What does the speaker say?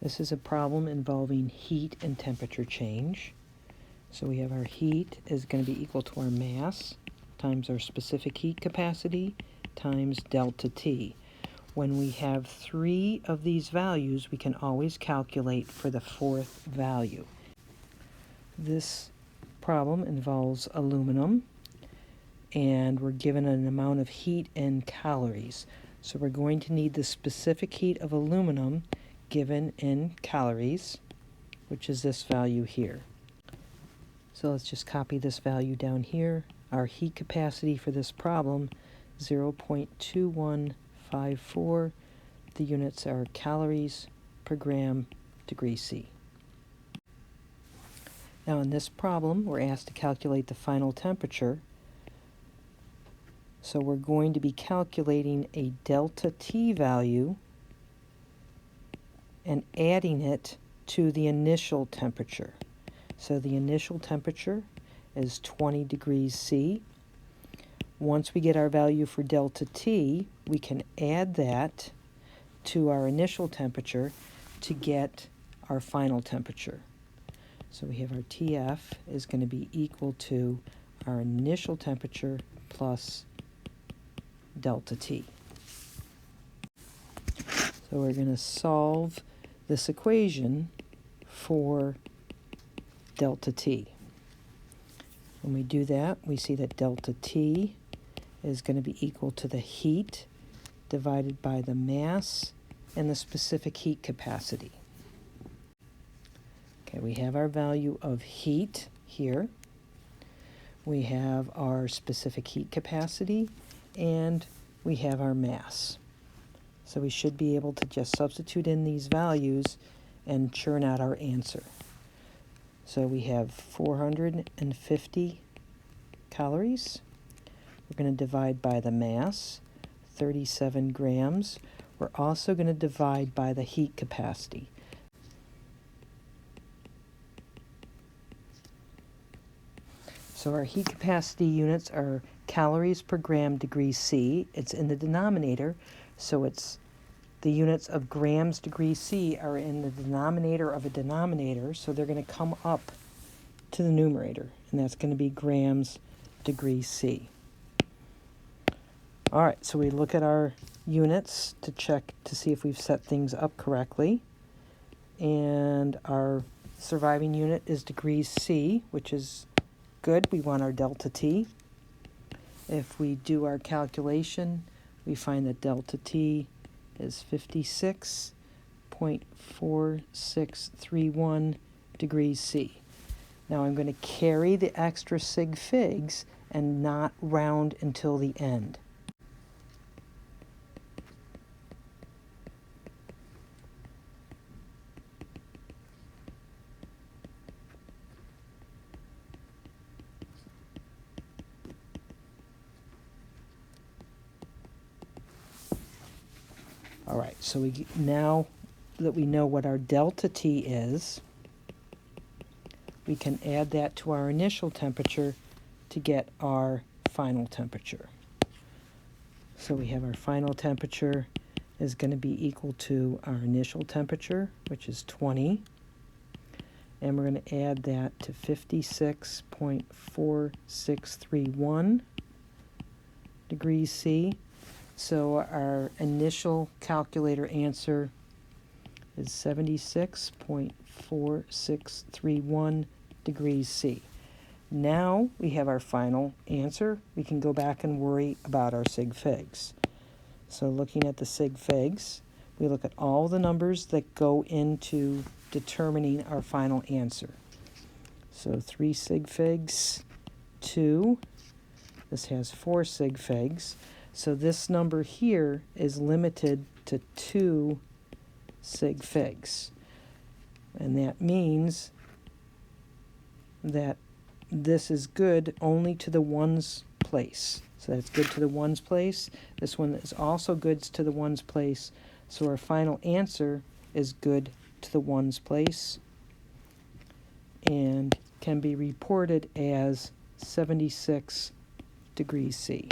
This is a problem involving heat and temperature change. So we have our heat is going to be equal to our mass times our specific heat capacity times delta T. When we have 3 of these values, we can always calculate for the 4th value. This problem involves aluminum, and we're given an amount of heat in calories. So we're going to need the specific heat of aluminum given in calories, which is this value here. So let's just copy this value down here. Our heat capacity for this problem, 0.2154. The units are calories per gram degree C. Now in this problem, we're asked to calculate the final temperature. So we're going to be calculating a delta T value and adding it to the initial temperature. So the initial temperature is 20 degrees C. Once we get our value for delta T, we can add that to our initial temperature to get our final temperature. So we have our TF is going to be equal to our initial temperature plus delta T. So we're going to solve this equation for delta T. When we do that, we see that delta T is going to be equal to the heat divided by the mass and the specific heat capacity. Okay, we have our value of heat here. We have our specific heat capacity, and we have our mass. So we should be able to just substitute in these values and churn out our answer. So we have 450 calories. We're going to divide by the mass, 37 grams. We're also going to divide by the heat capacity. So our heat capacity units are calories per gram degree C. It's in the denominator, so it's the units of grams degree C are in the denominator of a denominator, so they're going to come up to the numerator, and that's going to be grams degree C. All right, so we look at our units to check to see if we've set things up correctly, and our surviving unit is degrees C, which is good. We want our delta T. If we do our calculation, we find that delta T is 56.4631 degrees C. Now I'm going to carry the extra sig figs and not round until the end. All right, so now that we know what our delta T is, we can add that to our initial temperature to get our final temperature. So we have our final temperature is going to be equal to our initial temperature, which is 20. And we're going to add that to 56.4631 degrees C. So our initial calculator answer is 76.4631 degrees C. Now we have our final answer. We can go back and worry about our sig figs. So looking at the sig figs, we look at all the numbers that go into determining our final answer. So 3 sig figs, 2. This has 4 sig figs. So this number here is limited to 2 sig figs. And that means that this is good only to the ones place. So that's good to the ones place. This one is also good to the ones place. So our final answer is good to the ones place and can be reported as 76 degrees C.